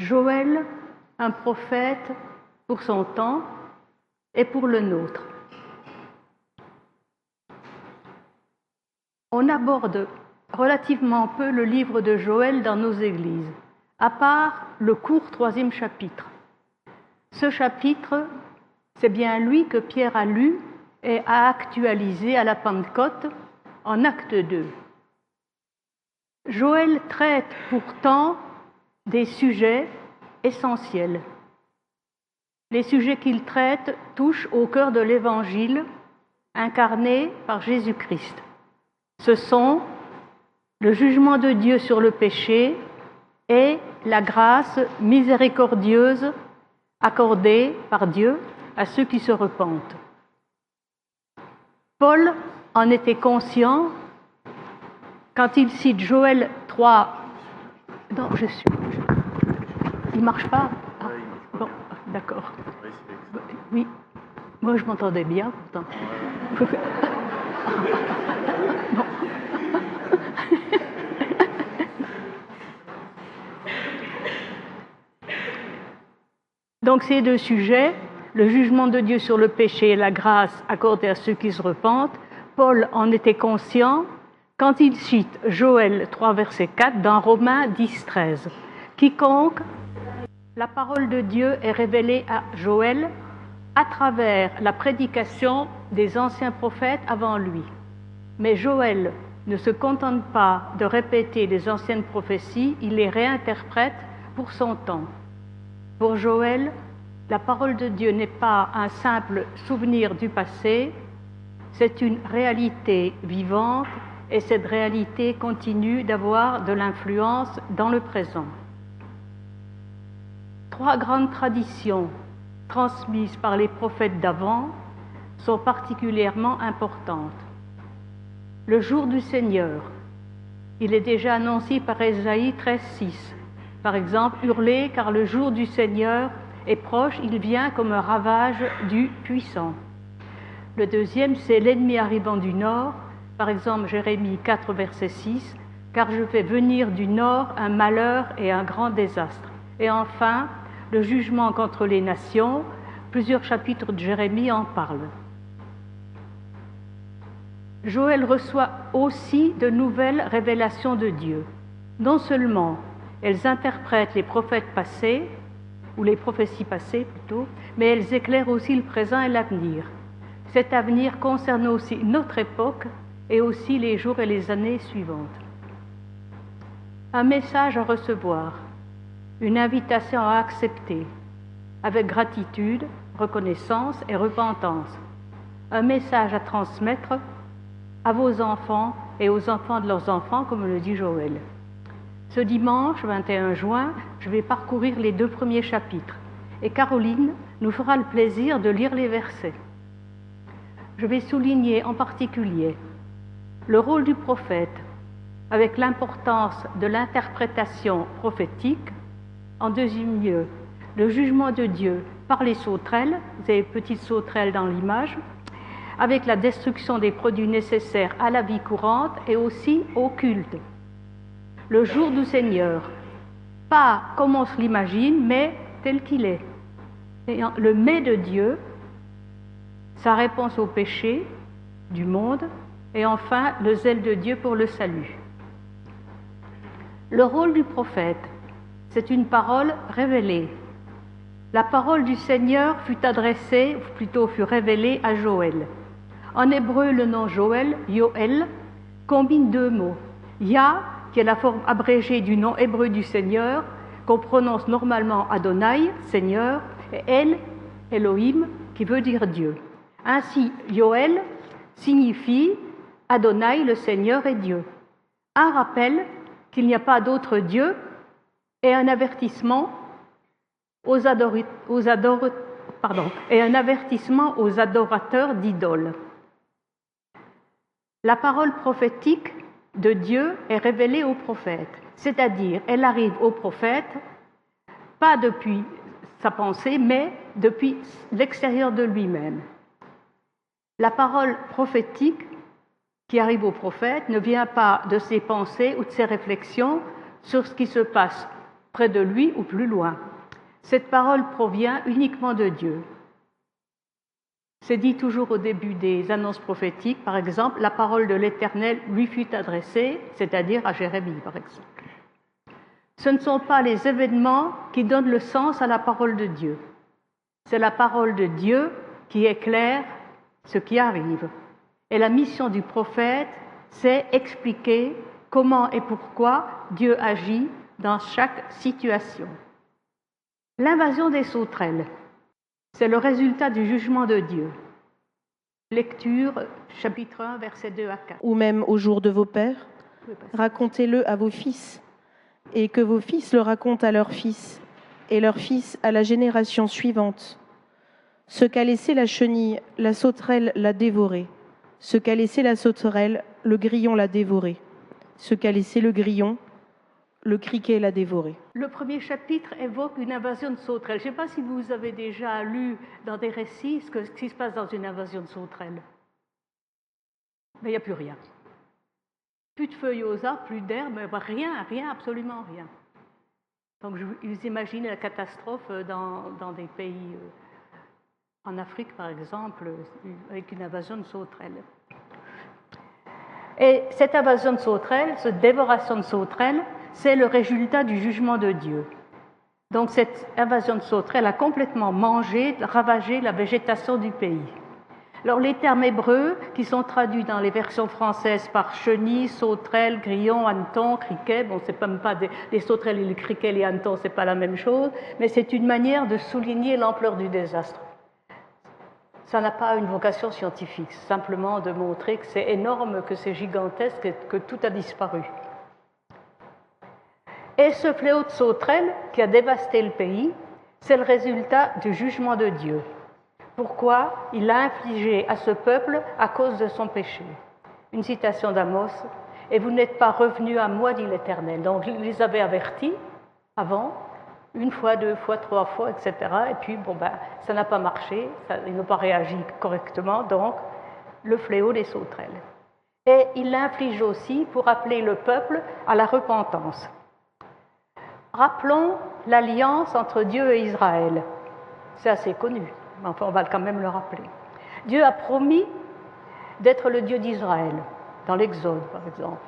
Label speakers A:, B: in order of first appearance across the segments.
A: Joël, un prophète pour son temps et pour le nôtre. On aborde relativement peu le livre de Joël dans nos églises, à part le court 3e chapitre. Ce chapitre, c'est bien lui que Pierre a lu et a actualisé à la Pentecôte en Acte 2. Joël traite pourtant des sujets essentiels. Les sujets qu'il traite touchent au cœur de l'Évangile incarné par Jésus-Christ. Ce sont le jugement de Dieu sur le péché et la grâce miséricordieuse accordée par Dieu à ceux qui se repentent. Paul en était conscient quand il cite Joël 3. Non, il ne marche pas. Ah, bon, d'accord. Oui, moi je m'entendais bien pourtant. Bon. Donc ces deux sujets, le jugement de Dieu sur le péché et la grâce accordée à ceux qui se repentent, Paul en était conscient quand il cite Joël 3, verset 4 dans Romains 10, 13. Quiconque, la parole de Dieu est révélée à Joël à travers la prédication des anciens prophètes avant lui. Mais Joël ne se contente pas de répéter les anciennes prophéties, il les réinterprète pour son temps. Pour Joël, la parole de Dieu n'est pas un simple souvenir du passé, c'est une réalité vivante et cette réalité continue d'avoir de l'influence dans le présent. 3 grandes traditions transmises par les prophètes d'avant sont particulièrement importantes. Le jour du Seigneur, il est déjà annoncé par Ésaïe 13, 6. Par exemple, hurlez car le jour du Seigneur est proche, il vient comme un ravage du puissant. Le deuxième, c'est l'ennemi arrivant du nord, par exemple Jérémie 4, verset 6, car je fais venir du nord un malheur et un grand désastre. Et enfin, le jugement contre les nations, plusieurs chapitres de Jérémie en parlent. Joël reçoit aussi de nouvelles révélations de Dieu. Non seulement elles interprètent les prophètes passés, ou les prophéties passées plutôt, mais elles éclairent aussi le présent et l'avenir. Cet avenir concerne aussi notre époque et aussi les jours et les années suivantes. Un message à recevoir, une invitation à accepter, avec gratitude, reconnaissance et repentance. Un message à transmettre à vos enfants et aux enfants de leurs enfants, comme le dit Joël. Ce dimanche 21 juin, je vais parcourir les 2 premiers chapitres et Caroline nous fera le plaisir de lire les versets. Je vais souligner en particulier le rôle du prophète avec l'importance de l'interprétation prophétique. En deuxième lieu, le jugement de Dieu par les sauterelles, vous avez petites sauterelles dans l'image, avec la destruction des produits nécessaires à la vie courante et aussi au culte. Le jour du Seigneur, pas comme on se l'imagine, mais tel qu'il est. Et le mais de Dieu, sa réponse au péché du monde, et enfin le zèle de Dieu pour le salut. Le rôle du prophète, c'est une parole révélée. La parole du Seigneur fut adressée, ou plutôt fut révélée à Joël. En hébreu, le nom Joël, Yoël, combine 2 mots. Yah, qui est la forme abrégée du nom hébreu du Seigneur, qu'on prononce normalement Adonai, Seigneur, et El, Elohim, qui veut dire Dieu. Ainsi, Yoël signifie Adonai, le Seigneur est Dieu. Un rappel qu'il n'y a pas d'autre Dieu et un avertissement aux adorateurs d'idoles. La parole prophétique de Dieu est révélée au prophète, c'est-à-dire elle arrive au prophète, pas depuis sa pensée, mais depuis l'extérieur de lui-même. La parole prophétique qui arrive au prophète ne vient pas de ses pensées ou de ses réflexions sur ce qui se passe près de lui ou plus loin. Cette parole provient uniquement de Dieu. C'est dit toujours au début des annonces prophétiques, par exemple, la parole de l'Éternel lui fut adressée, c'est-à-dire à Jérémie, par exemple. Ce ne sont pas les événements qui donnent le sens à la parole de Dieu. C'est la parole de Dieu qui éclaire ce qui arrive. Et la mission du prophète, c'est expliquer comment et pourquoi Dieu agit dans chaque situation. L'invasion des sauterelles, c'est le résultat du jugement de Dieu. Lecture, chapitre 1, versets 2 à 4.
B: Ou même au jour de vos pères, racontez-le à vos fils, et que vos fils le racontent à leurs fils, et leurs fils à la génération suivante. Ce qu'a laissé la chenille, la sauterelle l'a dévoré. Ce qu'a laissé la sauterelle, le grillon l'a dévoré. Ce qu'a laissé le grillon, le criquet l'a dévoré.
A: Le premier chapitre évoque une invasion de sauterelles. Je ne sais pas si vous avez déjà lu dans des récits ce qui se passe dans une invasion de sauterelles. Mais il n'y a plus rien. Plus de feuilles aux arbres, plus d'herbe, rien, absolument rien. Donc vous imaginez la catastrophe dans des pays, en Afrique par exemple, avec une invasion de sauterelles. Et cette invasion de sauterelles, cette dévoration de sauterelles, c'est le résultat du jugement de Dieu. Donc cette invasion de sauterelles a complètement mangé, ravagé la végétation du pays. Alors les termes hébreux qui sont traduits dans les versions françaises par chenille, sauterelle, grillon, hanneton, criquet, bon c'est même pas les sauterelles et les criquets, les hannetons, c'est pas la même chose, mais c'est une manière de souligner l'ampleur du désastre. Ça n'a pas une vocation scientifique, simplement de montrer que c'est énorme, que c'est gigantesque et que tout a disparu. Et ce fléau de sauterelles qui a dévasté le pays, c'est le résultat du jugement de Dieu. Pourquoi? Il l'a infligé à ce peuple à cause de son péché. Une citation d'Amos, « Et vous n'êtes pas revenus à moi, dit l'Éternel. » Donc il les avait avertis avant, une fois, deux fois, trois fois, etc. Et puis, ça n'a pas marché, ils n'ont pas réagi correctement, donc le fléau des sauterelles. Et il l'inflige aussi pour appeler le peuple à la repentance. Rappelons l'alliance entre Dieu et Israël. C'est assez connu, mais enfin on va quand même le rappeler. Dieu a promis d'être le Dieu d'Israël, dans l'Exode par exemple.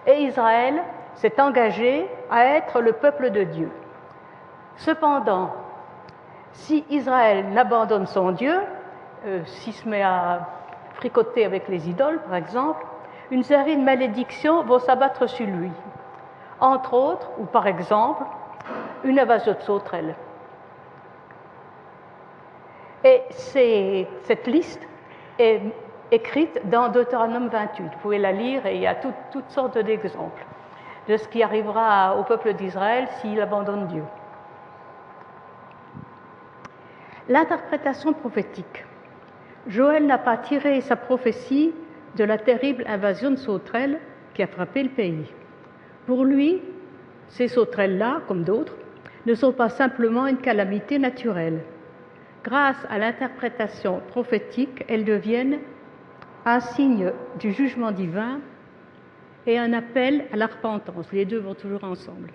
A: Et Israël s'est engagé à être le peuple de Dieu. Cependant, si Israël n'abandonne son Dieu, s'il se met à fricoter avec les idoles par exemple, une série de malédictions vont s'abattre sur lui. Entre autres, ou par exemple, une invasion de sauterelles. Et cette liste est écrite dans Deutéronome 28. Vous pouvez la lire et il y a toutes sortes d'exemples de ce qui arrivera au peuple d'Israël s'il abandonne Dieu. L'interprétation prophétique. Joël n'a pas tiré sa prophétie de la terrible invasion de sauterelles qui a frappé le pays. Pour lui, ces sauterelles-là, comme d'autres, ne sont pas simplement une calamité naturelle. Grâce à l'interprétation prophétique, elles deviennent un signe du jugement divin et un appel à la repentance. Les deux vont toujours ensemble.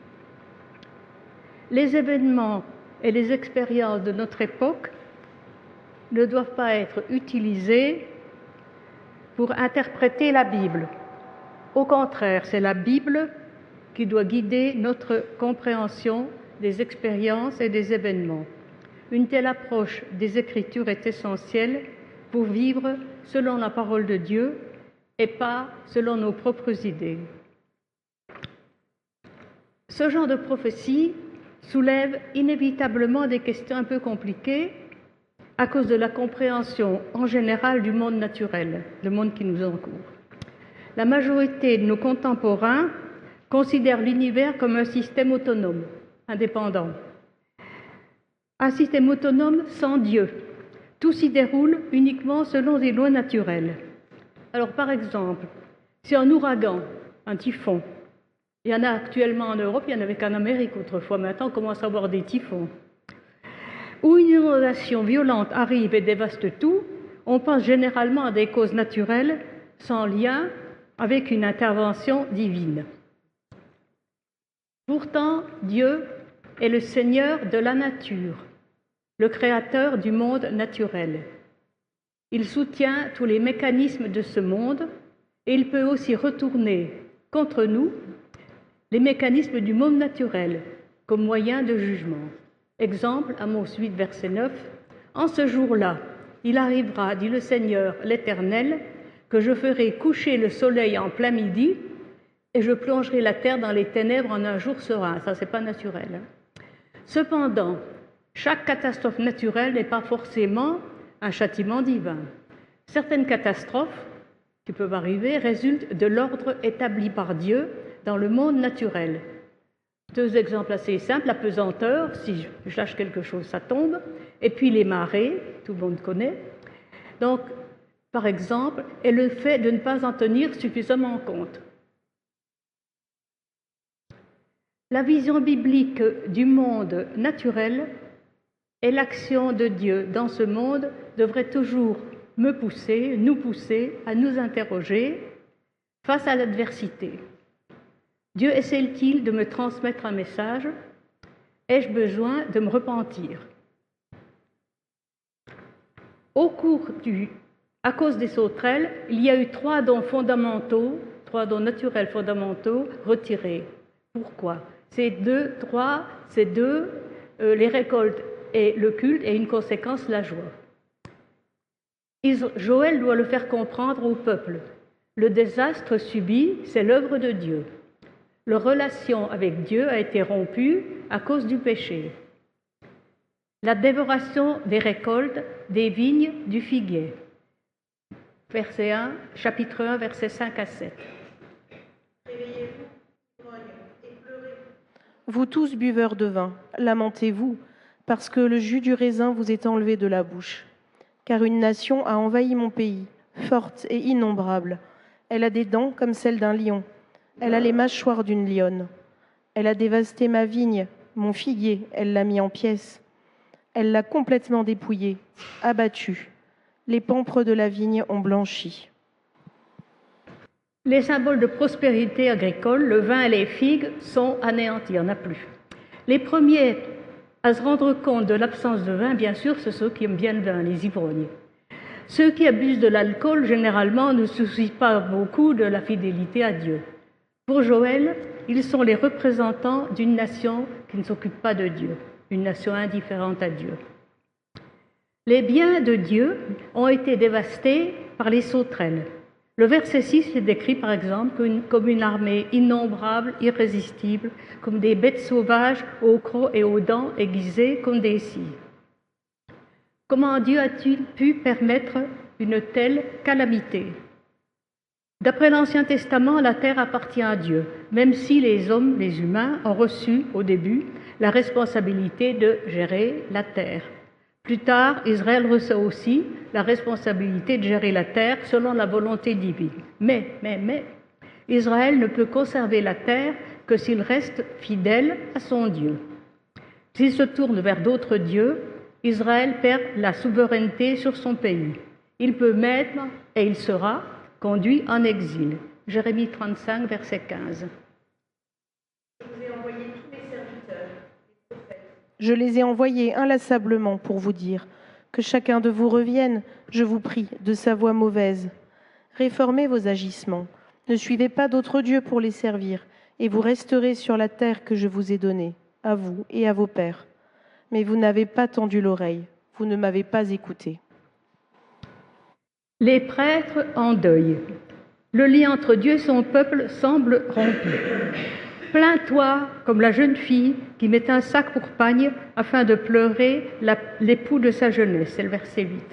A: Les événements et les expériences de notre époque ne doivent pas être utilisés pour interpréter la Bible. Au contraire, c'est la Bible qui doit guider notre compréhension des expériences et des événements. Une telle approche des Écritures est essentielle pour vivre selon la parole de Dieu et pas selon nos propres idées. Ce genre de prophétie soulève inévitablement des questions un peu compliquées à cause de la compréhension en général du monde naturel, le monde qui nous entoure. La majorité de nos contemporains considèrent l'univers comme un système autonome, indépendant. Un système autonome sans Dieu. Tout s'y déroule uniquement selon des lois naturelles. Alors par exemple, si un ouragan, un typhon, il y en a actuellement en Europe, il n'y en avait qu'en Amérique autrefois, maintenant on commence à avoir des typhons, ou une inondation violente arrive et dévaste tout, on pense généralement à des causes naturelles sans lien avec une intervention divine. Pourtant, Dieu est le Seigneur de la nature, le créateur du monde naturel. Il soutient tous les mécanismes de ce monde et il peut aussi retourner contre nous les mécanismes du monde naturel comme moyen de jugement. Exemple, Amos 8, verset 9. « En ce jour-là, il arrivera, dit le Seigneur l'Éternel, que je ferai coucher le soleil en plein midi et je plongerai la terre dans les ténèbres en un jour serein. » Ça, c'est pas naturel. Cependant, chaque catastrophe naturelle n'est pas forcément un châtiment divin. Certaines catastrophes qui peuvent arriver résultent de l'ordre établi par Dieu dans le monde naturel. Deux exemples assez simples, la pesanteur, si je lâche quelque chose, ça tombe, et puis les marées, tout le monde connaît. Donc, par exemple, et le fait de ne pas en tenir suffisamment compte. La vision biblique du monde naturel et l'action de Dieu dans ce monde devrait toujours nous pousser à nous interroger face à l'adversité. Dieu essaie-t-il de me transmettre un message? Ai-je besoin de me repentir? À cause des sauterelles, il y a eu trois dons naturels fondamentaux retirés. Pourquoi? Ces deux, les récoltes et le culte, et une conséquence, la joie. Joël doit le faire comprendre au peuple. Le désastre subi, c'est l'œuvre de Dieu. Leur relation avec Dieu a été rompue à cause du péché. La dévoration des récoltes, des vignes, du figuier. Verset 1, chapitre 1, versets 5 à 7.
B: Vous tous buveurs de vin, lamentez-vous, parce que le jus du raisin vous est enlevé de la bouche. Car une nation a envahi mon pays, forte et innombrable. Elle a des dents comme celles d'un lion. Elle a les mâchoires d'une lionne. Elle a dévasté ma vigne, mon figuier, elle l'a mis en pièces. Elle l'a complètement dépouillé, abattu. Les pampres de la vigne ont blanchi.
A: Les symboles de prospérité agricole, le vin et les figues, sont anéantis, il n'y en a plus. Les premiers à se rendre compte de l'absence de vin, bien sûr, ce sont ceux qui aiment bien le vin, les ivrognes. Ceux qui abusent de l'alcool, généralement, ne se soucient pas beaucoup de la fidélité à Dieu. Pour Joël, ils sont les représentants d'une nation qui ne s'occupe pas de Dieu, une nation indifférente à Dieu. Les biens de Dieu ont été dévastés par les sauterelles. Le verset 6 est décrit par exemple comme une armée innombrable, irrésistible, comme des bêtes sauvages aux crocs et aux dents aiguisées comme des scies. Comment Dieu a-t-il pu permettre une telle calamité? D'après l'Ancien Testament, la terre appartient à Dieu, même si les hommes, les humains, ont reçu au début la responsabilité de gérer la terre. Plus tard, Israël reçoit aussi la responsabilité de gérer la terre selon la volonté divine. Mais, Israël ne peut conserver la terre que s'il reste fidèle à son Dieu. S'il se tourne vers d'autres dieux, Israël perd la souveraineté sur son pays. Il peut même, et il sera, conduit en exil. Jérémie 35, verset 15.
B: Je les ai envoyés inlassablement pour vous dire que chacun de vous revienne, je vous prie, de sa voie mauvaise. Réformez vos agissements. Ne suivez pas d'autres dieux pour les servir, et vous resterez sur la terre que je vous ai donnée, à vous et à vos pères. Mais vous n'avez pas tendu l'oreille, vous ne m'avez pas écouté.
A: Les prêtres en deuil. Le lien entre Dieu et son peuple semble rompu. Plains-toi comme la jeune fille qui met un sac pour pagne afin de pleurer l'époux de sa jeunesse. C'est le verset 8.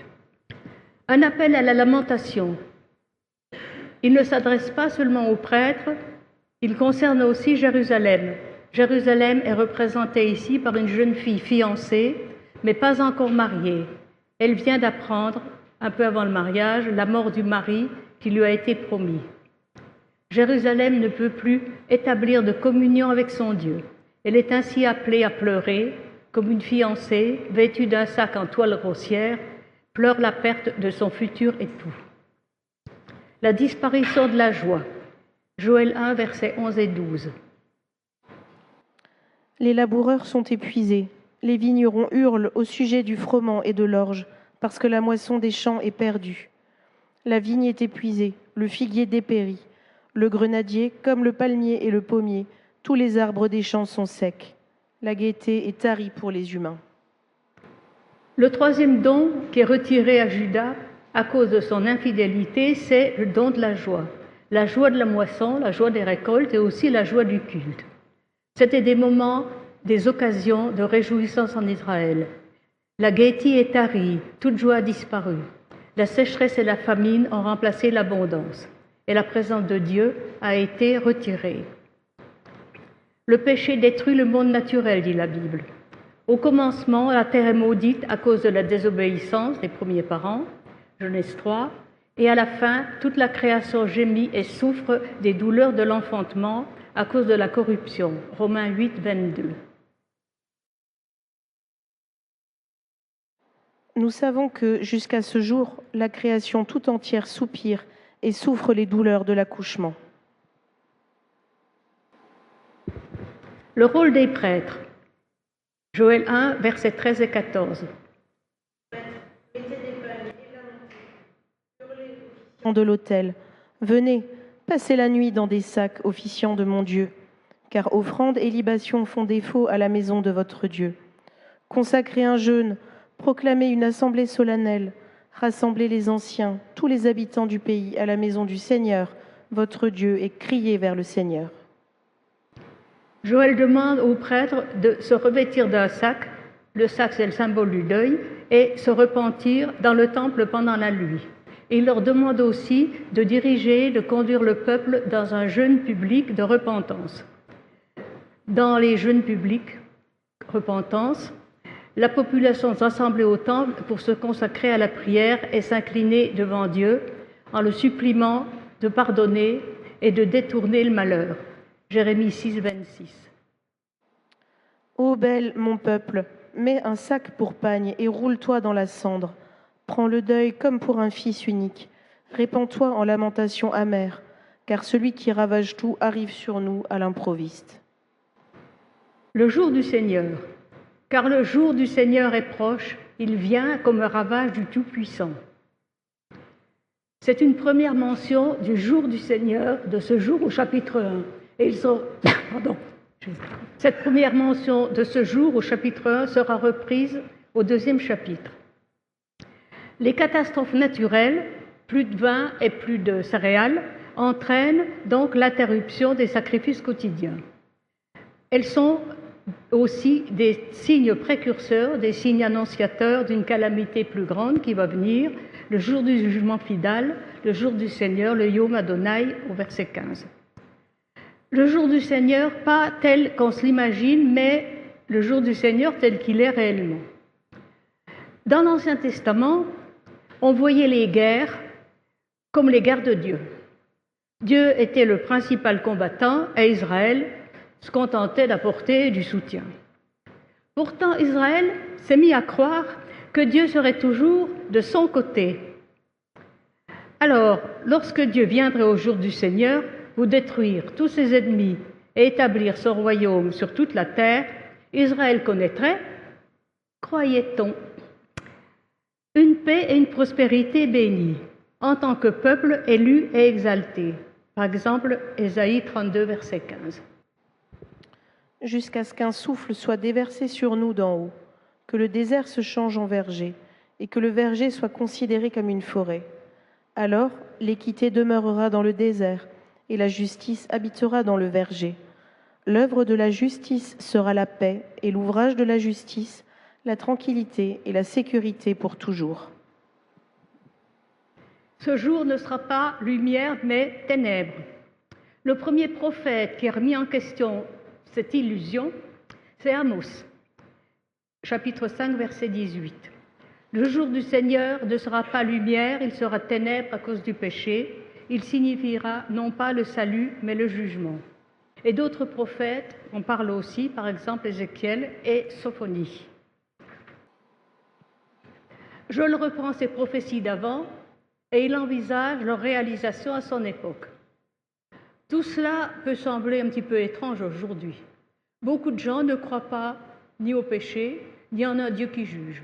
A: Un appel à la lamentation. Il ne s'adresse pas seulement aux prêtres, il concerne aussi Jérusalem. Jérusalem est représentée ici par une jeune fille fiancée, mais pas encore mariée. Elle vient d'apprendre, un peu avant le mariage, la mort du mari qui lui a été promis. Jérusalem ne peut plus établir de communion avec son Dieu. Elle est ainsi appelée à pleurer, comme une fiancée vêtue d'un sac en toile grossière pleure la perte de son futur époux. La disparition de la joie. Joël 1, versets 11 et 12.
B: Les laboureurs sont épuisés, les vignerons hurlent au sujet du froment et de l'orge, parce que la moisson des champs est perdue. La vigne est épuisée, le figuier dépérit, le grenadier, comme le palmier et le pommier, tous les arbres des champs sont secs. La gaieté est tarie pour les humains.
A: Le troisième don qui est retiré à Judas à cause de son infidélité, c'est le don de la joie. La joie de la moisson, la joie des récoltes et aussi la joie du culte. C'était des moments, des occasions de réjouissance en Israël. La gaieté est tarie, toute joie a disparu. La sécheresse et la famine ont remplacé l'abondance. Et la présence de Dieu a été retirée. Le péché détruit le monde naturel, dit la Bible. Au commencement, la terre est maudite à cause de la désobéissance des premiers parents, Genèse 3, et à la fin, toute la création gémit et souffre des douleurs de l'enfantement à cause de la corruption, Romains 8, 22.
B: Nous savons que, jusqu'à ce jour, la création tout entière soupire et souffre les douleurs de l'accouchement.
A: Le rôle des prêtres. Joël 1, versets 13 et 14.
B: De l'autel, venez, passez la nuit dans des sacs, officiants de mon Dieu, car offrandes et libations font défaut à la maison de votre Dieu. Consacrez un jeûne, proclamez une assemblée solennelle, rassemblez les anciens, tous les habitants du pays à la maison du Seigneur, votre Dieu, et criez vers le Seigneur.
A: Joël demande aux prêtres de se revêtir d'un sac, le sac c'est le symbole du deuil, et se repentir dans le temple pendant la nuit. Il leur demande aussi de diriger, de conduire le peuple dans un jeûne public de repentance. Dans les jeûnes publics, repentance, la population s'assemblait au temple pour se consacrer à la prière et s'incliner devant Dieu en le suppliant de pardonner et de détourner le malheur. Jérémie 6, 26.
B: Ô belle, mon peuple, mets un sac pour pagne et roule-toi dans la cendre. Prends le deuil comme pour un fils unique. Répands-toi en lamentations amères, car celui qui ravage tout arrive sur nous à l'improviste.
A: Le jour du Seigneur. Car le jour du Seigneur est proche, il vient comme un ravage du Tout-Puissant. C'est une première mention du jour du Seigneur, de ce jour au chapitre 1. Et Cette première mention de ce jour au chapitre 1 sera reprise au deuxième chapitre. Les catastrophes naturelles, plus de vin et plus de céréales, entraînent donc l'interruption des sacrifices quotidiens. Elles sont aussi des signes précurseurs, des signes annonciateurs d'une calamité plus grande qui va venir, le jour du jugement final, le jour du Seigneur, le Yom Adonai au verset 15. Le jour du Seigneur, pas tel qu'on se l'imagine, mais le jour du Seigneur tel qu'il est réellement. Dans l'Ancien Testament, on voyait les guerres comme les guerres de Dieu. Dieu était le principal combattant et Israël se contentait d'apporter du soutien. Pourtant, Israël s'est mis à croire que Dieu serait toujours de son côté. Alors, lorsque Dieu viendrait au jour du Seigneur pour détruire tous ses ennemis et établir son royaume sur toute la terre, Israël connaîtrait, croyait-on, une paix et une prospérité bénies, en tant que peuple élu et exalté. Par exemple, Ésaïe 32, verset 15.
B: Jusqu'à ce qu'un souffle soit déversé sur nous d'en haut, que le désert se change en verger, et que le verger soit considéré comme une forêt. Alors, l'équité demeurera dans le désert, et la justice habitera dans le verger. L'œuvre de la justice sera la paix, et l'ouvrage de la justice, la tranquillité et la sécurité pour toujours.
A: Ce jour ne sera pas lumière, mais ténèbres. Le premier prophète qui a remis en question cette illusion, c'est Amos, chapitre 5, verset 18. Le jour du Seigneur ne sera pas lumière, il sera ténèbres à cause du péché. Il signifiera non pas le salut, mais le jugement. Et d'autres prophètes en parlent aussi, par exemple Ézéchiel et Sophonie. Joël reprend ces prophéties d'avant et il envisage leur réalisation à son époque. Tout cela peut sembler un petit peu étrange aujourd'hui. Beaucoup de gens ne croient pas ni au péché, ni en un Dieu qui juge.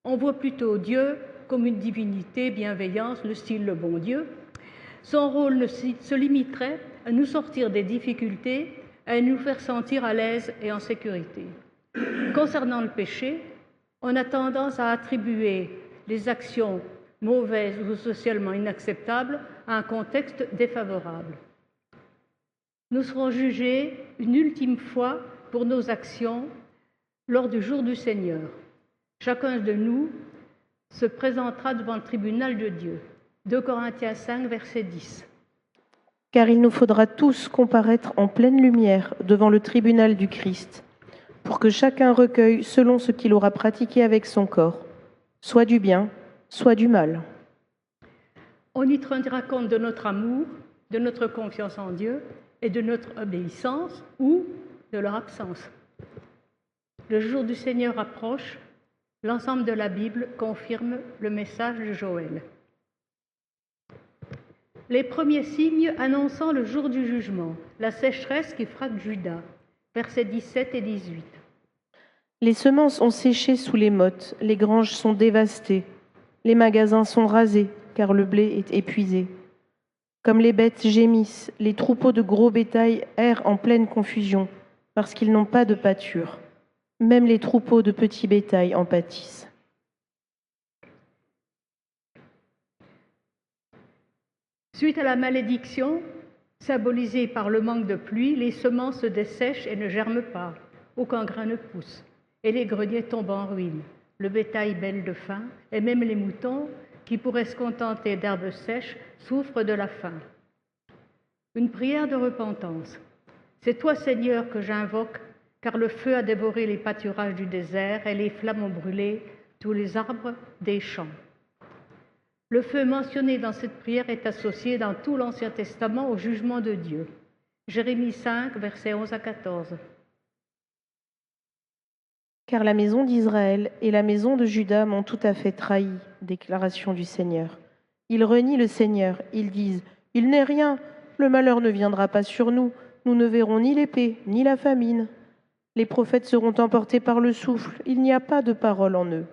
A: On voit plutôt Dieu comme une divinité, bienveillance, le style le bon Dieu. Son rôle se limiterait à nous sortir des difficultés, à nous faire sentir à l'aise et en sécurité. Concernant le péché, on a tendance à attribuer les actions mauvaises ou socialement inacceptables à un contexte défavorable. Nous serons jugés une ultime fois pour nos actions lors du jour du Seigneur. Chacun de nous se présentera devant le tribunal de Dieu. 2 Corinthiens 5, verset 10.
B: Car il nous faudra tous comparaître en pleine lumière devant le tribunal du Christ, pour que chacun recueille selon ce qu'il aura pratiqué avec son corps, soit du bien, soit du mal.
A: On y tiendra compte de notre amour, de notre confiance en Dieu et de notre obéissance ou de leur absence. Le jour du Seigneur approche, l'ensemble de la Bible confirme le message de Joël. Les premiers signes annonçant le jour du jugement, la sécheresse qui frappe Juda, versets 17 et 18.
B: Les semences ont séché sous les mottes, les granges sont dévastées, les magasins sont rasés, car le blé est épuisé. Comme les bêtes gémissent, les troupeaux de gros bétail errent en pleine confusion, parce qu'ils n'ont pas de pâture. Même les troupeaux de petits bétail en pâtissent.
A: Suite à la malédiction, symbolisée par le manque de pluie, les semences se dessèchent et ne germent pas. Aucun grain ne pousse, et les greniers tombent en ruine. Le bétail bêle de faim, et même les moutons, qui pourraient se contenter d'herbes sèches, souffrent de la faim. Une prière de repentance. C'est toi, Seigneur, que j'invoque, car le feu a dévoré les pâturages du désert et les flammes ont brûlé tous les arbres des champs. Le feu mentionné dans cette prière est associé dans tout l'Ancien Testament au jugement de Dieu. Jérémie 5, versets 11 à 14.
B: Car la maison d'Israël et la maison de Juda m'ont tout à fait trahi, déclaration du Seigneur. Ils renient le Seigneur, ils disent « Il n'est rien, le malheur ne viendra pas sur nous, nous ne verrons ni l'épée, ni la famine. Les prophètes seront emportés par le souffle, il n'y a pas de parole en eux,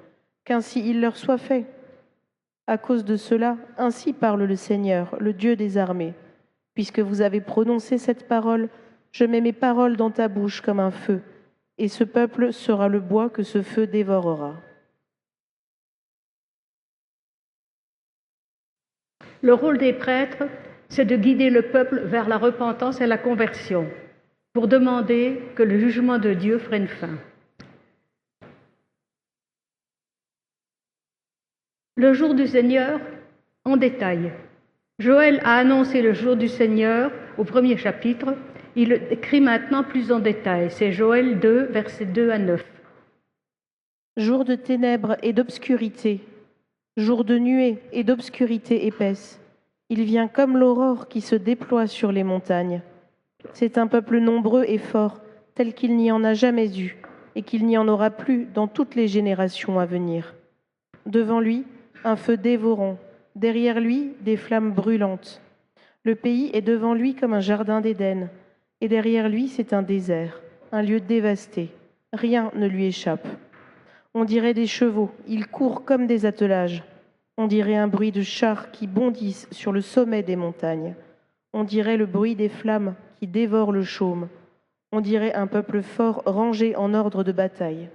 B: qu'ainsi il leur soit fait. » À cause de cela, ainsi parle le Seigneur, le Dieu des armées. Puisque vous avez prononcé cette parole, je mets mes paroles dans ta bouche comme un feu, et ce peuple sera le bois que ce feu dévorera.
A: Le rôle des prêtres, c'est de guider le peuple vers la repentance et la conversion, pour demander que le jugement de Dieu prenne fin. Le jour du Seigneur, en détail. Joël a annoncé le jour du Seigneur au premier chapitre. Il le décrit maintenant plus en détail. C'est Joël 2, versets 2 à 9.
B: Jour de ténèbres et d'obscurité, jour de nuée et d'obscurité épaisse. Il vient comme l'aurore qui se déploie sur les montagnes. C'est un peuple nombreux et fort, tel qu'il n'y en a jamais eu, et qu'il n'y en aura plus dans toutes les générations à venir. Devant lui, un feu dévorant, derrière lui, des flammes brûlantes. Le pays est devant lui comme un jardin d'Éden, et derrière lui, c'est un désert, un lieu dévasté. Rien ne lui échappe. On dirait des chevaux, ils courent comme des attelages. On dirait un bruit de chars qui bondissent sur le sommet des montagnes. On dirait le bruit des flammes qui dévorent le chaume. On dirait un peuple fort rangé en ordre de bataille.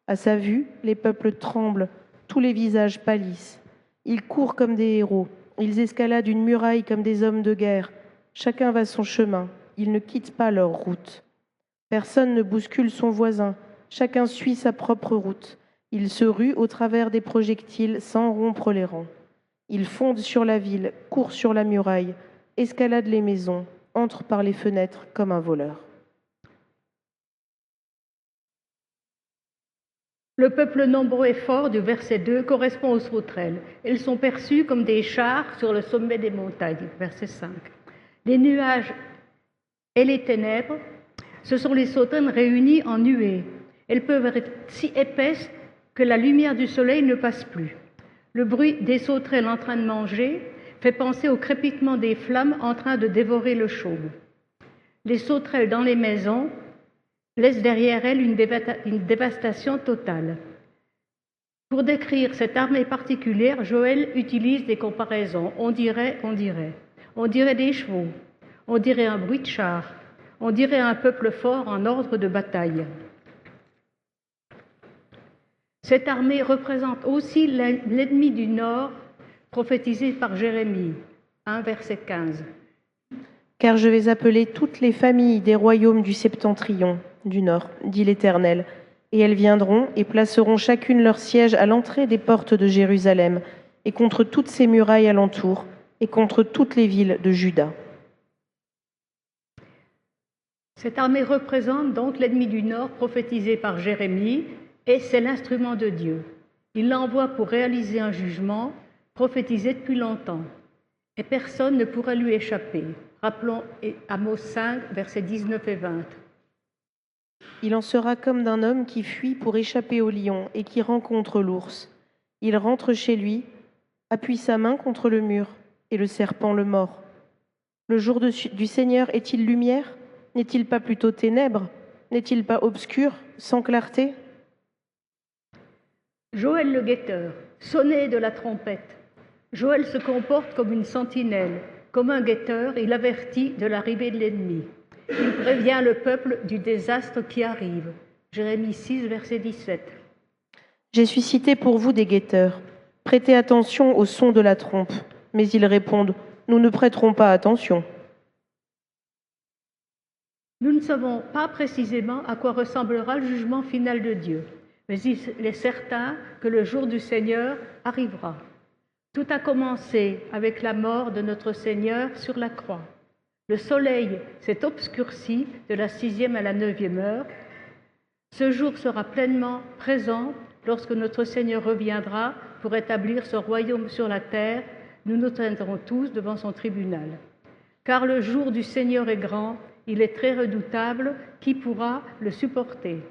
B: À sa vue, les peuples tremblent, tous les visages pâlissent. Ils courent comme des héros, ils escaladent une muraille comme des hommes de guerre. Chacun va son chemin, ils ne quittent pas leur route. Personne ne bouscule son voisin, chacun suit sa propre route. Ils se ruent au travers des projectiles sans rompre les rangs. Ils fondent sur la ville, courent sur la muraille, escaladent les maisons, entrent par les fenêtres comme un voleur.
A: Le peuple nombreux et fort du verset 2 correspond aux sauterelles. Elles sont perçues comme des chars sur le sommet des montagnes, verset 5. Les nuages et les ténèbres, ce sont les sauterelles réunies en nuées. Elles peuvent être si épaisses que la lumière du soleil ne passe plus. Le bruit des sauterelles en train de manger fait penser au crépitement des flammes en train de dévorer le chaume. Les sauterelles dans les maisons laisse derrière elle une dévastation totale. Pour décrire cette armée particulière, Joël utilise des comparaisons. On dirait des chevaux, on dirait un bruit de char, on dirait un peuple fort en ordre de bataille. Cette armée représente aussi l'ennemi du Nord, prophétisé par Jérémie, 1 verset 15.
B: Car je vais appeler toutes les familles des royaumes du septentrion, du Nord, dit l'Éternel, et elles viendront et placeront chacune leur siège à l'entrée des portes de Jérusalem, et contre toutes ses murailles alentour, et contre toutes les villes de Juda.
A: Cette armée représente donc l'ennemi du Nord, prophétisé par Jérémie, et c'est l'instrument de Dieu. Il l'envoie pour réaliser un jugement prophétisé depuis longtemps, et personne ne pourra lui échapper. Rappelons Amos 5, versets 19 et 20.
B: Il en sera comme d'un homme qui fuit pour échapper au lion et qui rencontre l'ours. Il rentre chez lui, appuie sa main contre le mur, et le serpent le mord. Le jour du Seigneur est-il lumière? N'est-il pas plutôt ténèbres? N'est-il pas obscur, sans clarté?
A: Joël le guetteur, sonnez de la trompette. Joël se comporte comme une sentinelle, comme un guetteur, il avertit de l'arrivée de l'ennemi. Il prévient le peuple du désastre qui arrive. Jérémie 6, verset 17.
B: J'ai suscité pour vous des guetteurs. Prêtez attention au son de la trompe. Mais ils répondent, nous ne prêterons pas attention.
A: Nous ne savons pas précisément à quoi ressemblera le jugement final de Dieu, mais il est certain que le jour du Seigneur arrivera. Tout a commencé avec la mort de notre Seigneur sur la croix. Le soleil s'est obscurci de la 6e à la 9e heure. Ce jour sera pleinement présent lorsque notre Seigneur reviendra pour établir son royaume sur la terre. Nous nous tiendrons tous devant son tribunal. Car le jour du Seigneur est grand, il est très redoutable, qui pourra le supporter?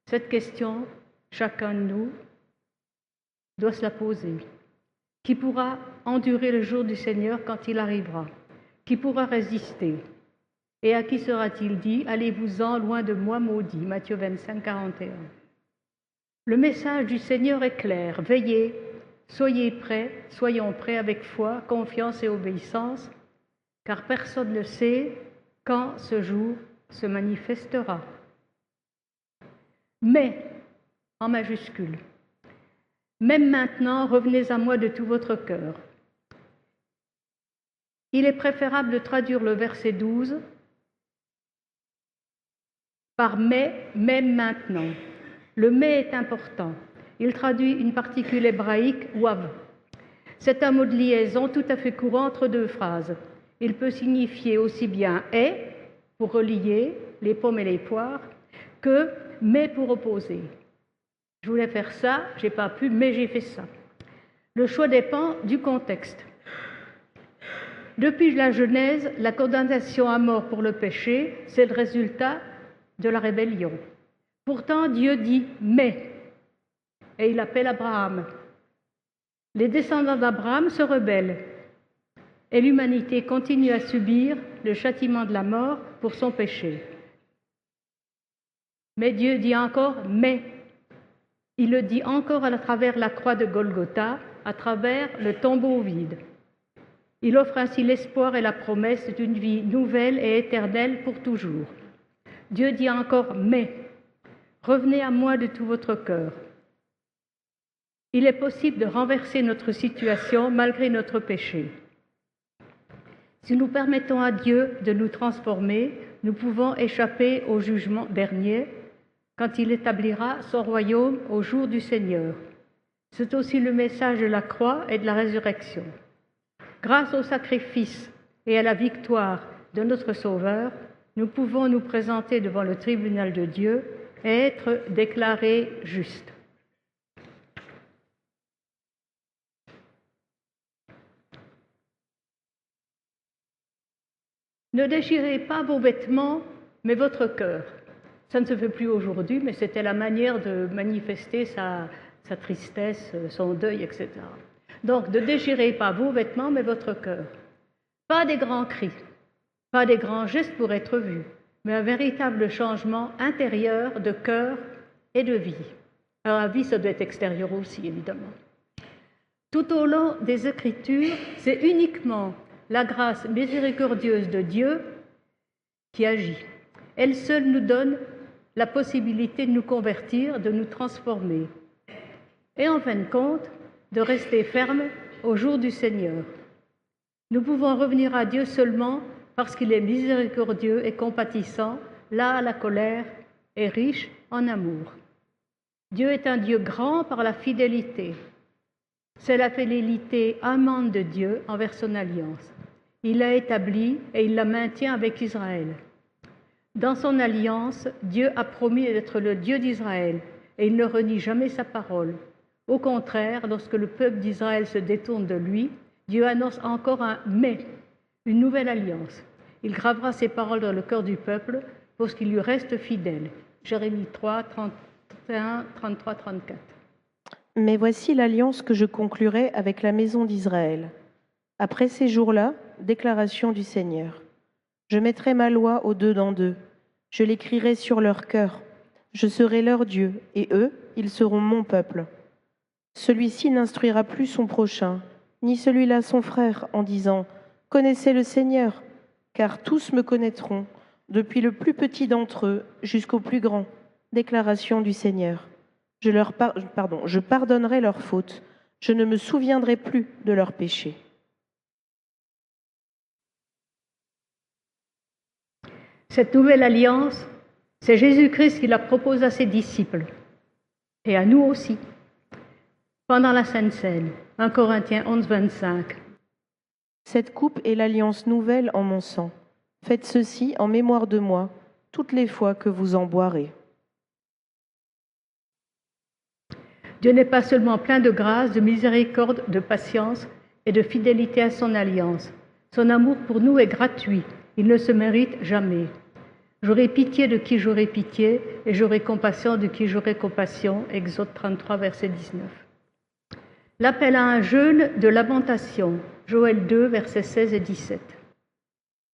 A: Cette question, chacun de nous doit se la poser. Qui pourra endurer le jour du Seigneur quand il arrivera? Qui pourra résister? Et à qui sera-t-il dit, allez-vous-en loin de moi, maudit? Matthieu 25, 41. Le message du Seigneur est clair, veillez, soyez prêts, soyons prêts avec foi, confiance et obéissance, car personne ne sait quand ce jour se manifestera. Mais, en majuscule, même maintenant, revenez à moi de tout votre cœur. Il est préférable de traduire le verset 12 par « mais, même maintenant ». Le « mais » est important. Il traduit une particule hébraïque « wav ». C'est un mot de liaison tout à fait courant entre deux phrases. Il peut signifier aussi bien « et » pour relier les pommes et les poires que « mais » pour opposer. Je voulais faire ça, j'ai pas pu, mais j'ai fait ça. Le choix dépend du contexte. Depuis la Genèse, la condamnation à mort pour le péché, c'est le résultat de la rébellion. Pourtant, Dieu dit « mais » et il appelle Abraham. Les descendants d'Abraham se rebellent et l'humanité continue à subir le châtiment de la mort pour son péché. Mais Dieu dit encore « mais ». Il le dit encore à travers la croix de Golgotha, à travers le tombeau vide. Il offre ainsi l'espoir et la promesse d'une vie nouvelle et éternelle pour toujours. Dieu dit encore « mais ». Revenez à moi de tout votre cœur. Il est possible de renverser notre situation malgré notre péché. Si nous permettons à Dieu de nous transformer, nous pouvons échapper au jugement dernier quand il établira son royaume au jour du Seigneur. C'est aussi le message de la croix et de la résurrection. Grâce au sacrifice et à la victoire de notre Sauveur, nous pouvons nous présenter devant le tribunal de Dieu et être déclarés justes. Ne déchirez pas vos vêtements, mais votre cœur. Ça ne se fait plus aujourd'hui, mais c'était la manière de manifester sa tristesse, son deuil, etc. Donc, ne déchirez pas vos vêtements, mais votre cœur. Pas des grands cris, pas des grands gestes pour être vus, mais un véritable changement intérieur de cœur et de vie. Alors la vie, ça doit être extérieur aussi, évidemment. Tout au long des Écritures, c'est uniquement la grâce miséricordieuse de Dieu qui agit. Elle seule nous donne la possibilité de nous convertir, de nous transformer. Et en fin de compte, de rester ferme au jour du Seigneur. Nous pouvons revenir à Dieu seulement parce qu'il est miséricordieux et compatissant, là à la colère et riche en amour. Dieu est un Dieu grand par la fidélité. C'est la fidélité amante de Dieu envers son alliance. Il l'a établie et il la maintient avec Israël. Dans son alliance, Dieu a promis d'être le Dieu d'Israël et il ne renie jamais sa parole. Au contraire, lorsque le peuple d'Israël se détourne de lui, Dieu annonce encore un « mais », une nouvelle alliance. Il gravera ses paroles dans le cœur du peuple pour qu'il lui reste fidèle. Jérémie 3, 31, 33, 34.
B: Mais voici l'alliance que je conclurai avec la maison d'Israël. Après ces jours-là, déclaration du Seigneur. Je mettrai ma loi aux deux dans d'eux. Je l'écrirai sur leur cœur. Je serai leur Dieu, et eux, ils seront mon peuple. Celui-ci n'instruira plus son prochain, ni celui-là son frère, en disant « Connaissez le Seigneur », car tous me connaîtront, depuis le plus petit d'entre eux jusqu'au plus grand. Déclaration du Seigneur. Je pardonnerai leurs fautes, je ne me souviendrai plus de leurs péchés.
A: Cette nouvelle alliance, c'est Jésus-Christ qui la propose à ses disciples, et à nous aussi. Pendant la Sainte Seine, 1 Corinthiens 11, 25.
B: Cette coupe est l'alliance nouvelle en mon sang. Faites ceci en mémoire de moi, toutes les fois que vous en boirez.
A: Dieu n'est pas seulement plein de grâce, de miséricorde, de patience et de fidélité à son alliance. Son amour pour nous est gratuit, il ne se mérite jamais. J'aurai pitié de qui j'aurai pitié, et j'aurai compassion de qui j'aurai compassion. Exode 33, verset 19. L'appel à un jeûne de lamentation. Joël 2, versets 16 et 17.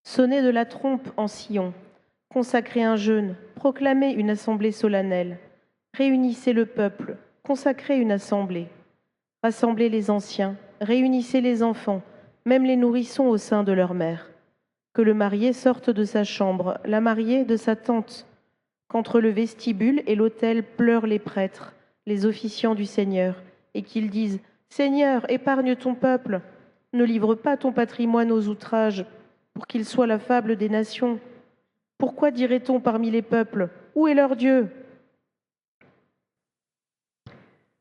B: Sonnez de la trompe en Sion, consacrez un jeûne, proclamez une assemblée solennelle, réunissez le peuple, consacrez une assemblée, rassemblez les anciens, réunissez les enfants, même les nourrissons au sein de leur mère. Que le marié sorte de sa chambre, la mariée de sa tente, qu'entre le vestibule et l'autel pleurent les prêtres, les officiants du Seigneur, et qu'ils disent « Seigneur, épargne ton peuple, ne livre pas ton patrimoine aux outrages, pour qu'il soit la fable des nations. Pourquoi dirait-on parmi les peuples, où est leur Dieu ?»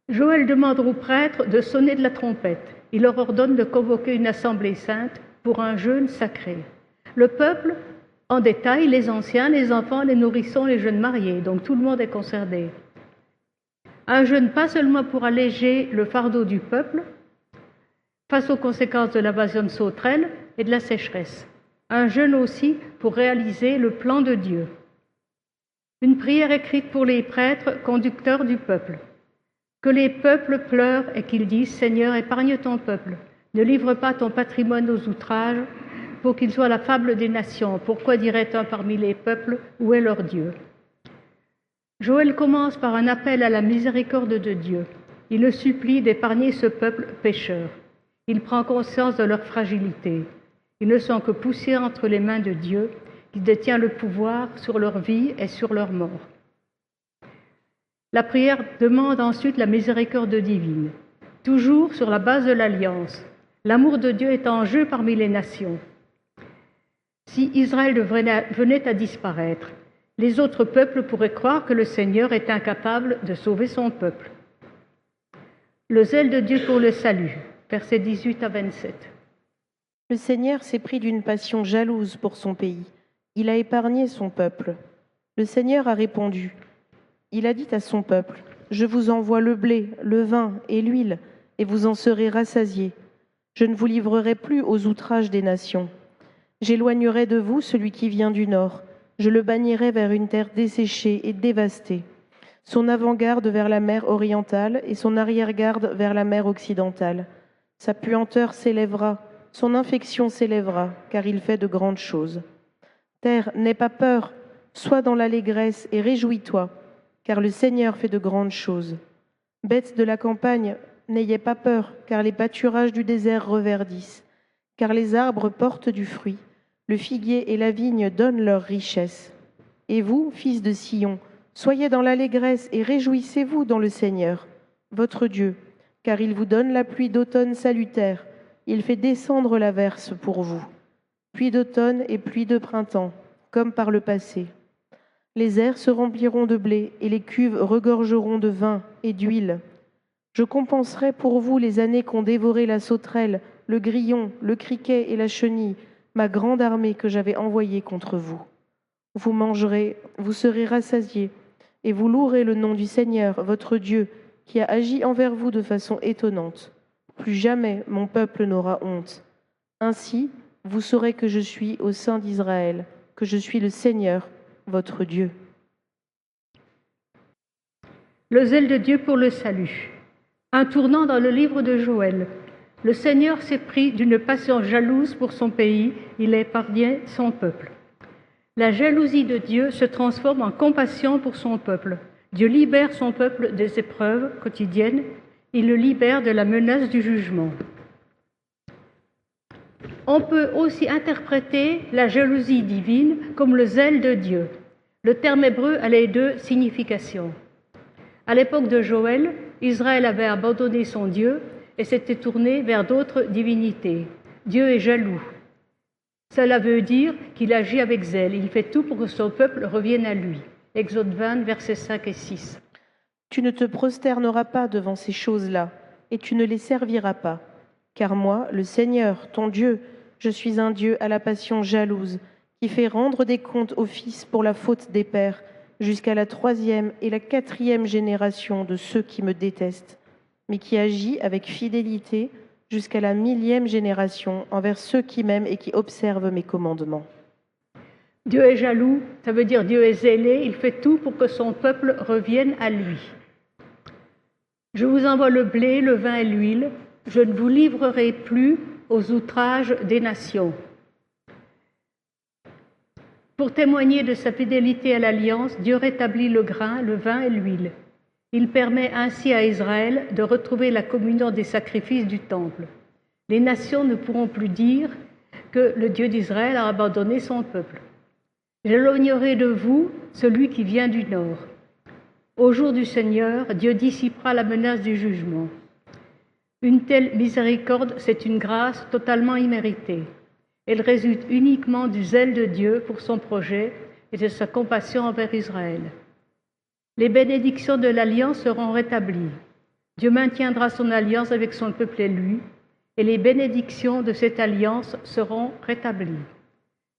A: Joël demande aux prêtres de sonner de la trompette. Il leur ordonne de convoquer une assemblée sainte pour un jeûne sacré. Le peuple, en détail, les anciens, les enfants, les nourrissons, les jeunes mariés, donc tout le monde est concerné. Un jeûne pas seulement pour alléger le fardeau du peuple face aux conséquences de l'invasion de sauterelles et de la sécheresse. Un jeûne aussi pour réaliser le plan de Dieu. Une prière écrite pour les prêtres, conducteurs du peuple. Que les peuples pleurent et qu'ils disent « Seigneur, épargne ton peuple, ne livre pas ton patrimoine aux outrages, pour qu'il soit la fable des nations. Pourquoi dirait-on parmi les peuples, où est leur Dieu ?» Joël commence par un appel à la miséricorde de Dieu. Il le supplie d'épargner ce peuple pécheur. Il prend conscience de leur fragilité. Ils ne sont que poussière entre les mains de Dieu, qui détient le pouvoir sur leur vie et sur leur mort. La prière demande ensuite la miséricorde divine, toujours sur la base de l'alliance. L'amour de Dieu est en jeu parmi les nations. Si Israël venait à disparaître, les autres peuples pourraient croire que le Seigneur est incapable de sauver son peuple. Le zèle de Dieu pour le salut, versets 18 à 27.
B: Le Seigneur s'est pris d'une passion jalouse pour son pays. Il a épargné son peuple. Le Seigneur a répondu. Il a dit à son peuple, « Je vous envoie le blé, le vin et l'huile, et vous en serez rassasiés. Je ne vous livrerai plus aux outrages des nations. J'éloignerai de vous celui qui vient du nord. Je le bannirai vers une terre desséchée et dévastée. Son avant-garde vers la mer orientale et son arrière-garde vers la mer occidentale. Sa puanteur s'élèvera, son infection s'élèvera, car il fait de grandes choses. Terre, n'aie pas peur, sois dans l'allégresse et réjouis-toi, car le Seigneur fait de grandes choses. Bêtes de la campagne, n'ayez pas peur, car les pâturages du désert reverdissent, car les arbres portent du fruit, le figuier et la vigne donnent leur richesse. Et vous, fils de Sion, soyez dans l'allégresse et réjouissez-vous dans le Seigneur, votre Dieu, car il vous donne la pluie d'automne salutaire, il fait descendre l'averse pour vous. Pluie d'automne et pluie de printemps, comme par le passé. Les airs se rempliront de blé et les cuves regorgeront de vin et d'huile. Je compenserai pour vous les années qu'ont dévoré la sauterelle, le grillon, le criquet et la chenille, ma grande armée que j'avais envoyée contre vous. Vous mangerez, vous serez rassasiés, et vous louerez le nom du Seigneur, votre Dieu, qui a agi envers vous de façon étonnante. Plus jamais mon peuple n'aura honte. Ainsi, vous saurez que je suis au sein d'Israël, que je suis le Seigneur, votre Dieu.
A: Le zèle de Dieu pour le salut. Un tournant dans le livre de Joël. Le Seigneur s'est pris d'une passion jalouse pour son pays, il a épargné son peuple. La jalousie de Dieu se transforme en compassion pour son peuple. Dieu libère son peuple des épreuves quotidiennes, il le libère de la menace du jugement. On peut aussi interpréter la jalousie divine comme le zèle de Dieu. Le terme hébreu a les deux significations. À l'époque de Joël, Israël avait abandonné son Dieu et s'était tourné vers d'autres divinités. Dieu est jaloux. Cela veut dire qu'il agit avec zèle. Il fait tout pour que son peuple revienne à lui. Exode 20, versets 5 et 6.
B: Tu ne te prosterneras pas devant ces choses-là, et tu ne les serviras pas. Car moi, le Seigneur, ton Dieu, je suis un Dieu à la passion jalouse, qui fait rendre des comptes aux fils pour la faute des pères, jusqu'à la 3e et la 4e génération de ceux qui me détestent, mais qui agit avec fidélité jusqu'à la 1000e génération envers ceux qui m'aiment et qui observent mes commandements.
A: Dieu est jaloux, ça veut dire Dieu est zélé, il fait tout pour que son peuple revienne à lui. Je vous envoie le blé, le vin et l'huile, je ne vous livrerai plus aux outrages des nations. Pour témoigner de sa fidélité à l'alliance, Dieu rétablit le grain, le vin et l'huile. Il permet ainsi à Israël de retrouver la communion des sacrifices du temple. Les nations ne pourront plus dire que le Dieu d'Israël a abandonné son peuple. J'éloignerai de vous celui qui vient du nord. Au jour du Seigneur, Dieu dissipera la menace du jugement. Une telle miséricorde, c'est une grâce totalement imméritée. Elle résulte uniquement du zèle de Dieu pour son projet et de sa compassion envers Israël. Les bénédictions de l'alliance seront rétablies. Dieu maintiendra son alliance avec son peuple élu, et les bénédictions de cette alliance seront rétablies.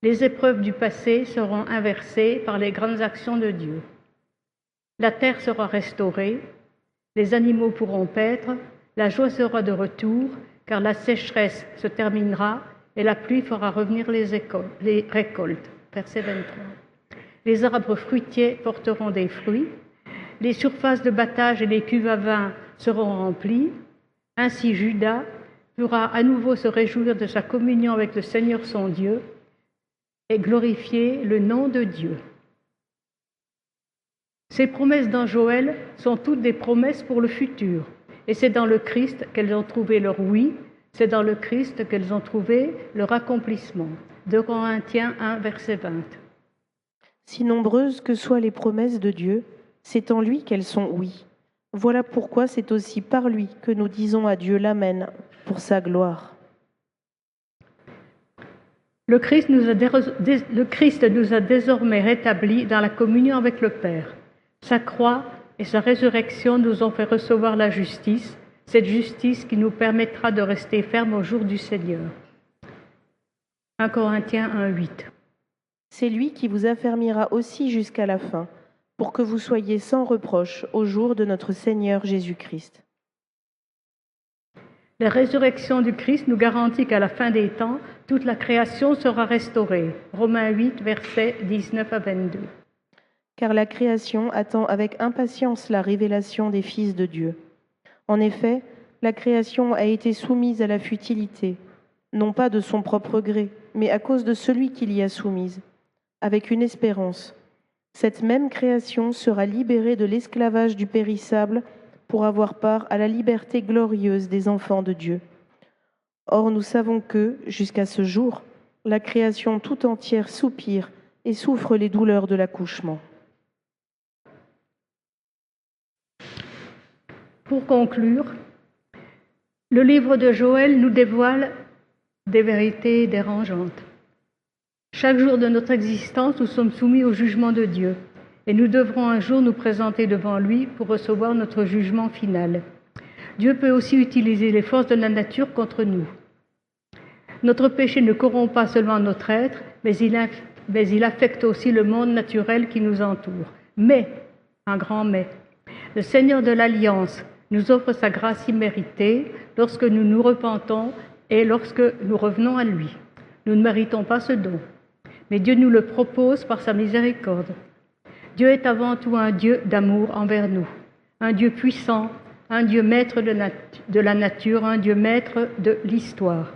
A: Les épreuves du passé seront inversées par les grandes actions de Dieu. La terre sera restaurée, les animaux pourront paître, la joie sera de retour, car la sécheresse se terminera et la pluie fera revenir les récoltes. Verset 23. Les arbres fruitiers porteront des fruits, les surfaces de battage et les cuves à vin seront remplies. Ainsi Juda pourra à nouveau se réjouir de sa communion avec le Seigneur son Dieu et glorifier le nom de Dieu. Ces promesses dans Joël sont toutes des promesses pour le futur. Et c'est dans le Christ qu'elles ont trouvé leur oui, c'est dans le Christ qu'elles ont trouvé leur accomplissement. 2 Corinthiens 1, verset 20.
B: Si nombreuses que soient les promesses de Dieu, c'est en lui qu'elles sont oui. Voilà pourquoi c'est aussi par lui que nous disons à Dieu l'Amen pour sa gloire.
A: Le Christ nous a désormais rétablis dans la communion avec le Père. Sa croix et sa résurrection nous ont fait recevoir la justice, cette justice qui nous permettra de rester fermes au jour du Seigneur. 1 Corinthiens 1, 8.
B: C'est lui qui vous affermira aussi jusqu'à la fin, pour que vous soyez sans reproche au jour de notre Seigneur Jésus-Christ.
A: La résurrection du Christ nous garantit qu'à la fin des temps, toute la création sera restaurée. Romains 8, versets 19 à 22.
B: Car la création attend avec impatience la révélation des fils de Dieu. En effet, la création a été soumise à la futilité, non pas de son propre gré, mais à cause de celui qui l'y a soumise, avec une espérance, Cette même création sera libérée de l'esclavage du périssable pour avoir part à la liberté glorieuse des enfants de Dieu. Or, nous savons que, jusqu'à ce jour, la création tout entière soupire et souffre les douleurs de l'accouchement.
A: Pour conclure, le livre de Joël nous dévoile des vérités dérangeantes. Chaque jour de notre existence, nous sommes soumis au jugement de Dieu et nous devrons un jour nous présenter devant lui pour recevoir notre jugement final. Dieu peut aussi utiliser les forces de la nature contre nous. Notre péché ne corrompt pas seulement notre être, mais il affecte aussi le monde naturel qui nous entoure. Mais, un grand mais, le Seigneur de l'Alliance nous offre sa grâce imméritée lorsque nous nous repentons et lorsque nous revenons à lui. Nous ne méritons pas ce don, mais Dieu nous le propose par sa miséricorde. Dieu est avant tout un Dieu d'amour envers nous, un Dieu puissant, un Dieu maître de la nature, un Dieu maître de l'histoire.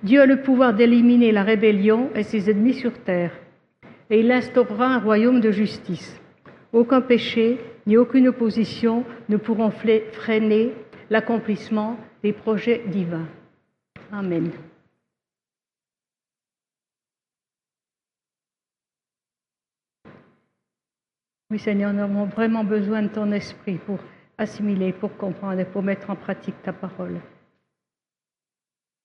A: Dieu a le pouvoir d'éliminer la rébellion et ses ennemis sur terre, et il instaurera un royaume de justice. Aucun péché ni aucune opposition ne pourront freiner l'accomplissement des projets divins. Amen. Oui, Seigneur, nous avons vraiment besoin de ton esprit pour assimiler, pour comprendre et pour mettre en pratique ta parole.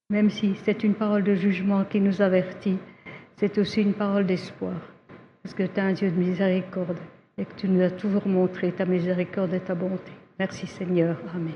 A: Même si c'est une parole de jugement qui nous avertit, c'est aussi une parole d'espoir. Parce que tu es un Dieu de miséricorde et que tu nous as toujours montré ta miséricorde et ta bonté. Merci Seigneur. Amen.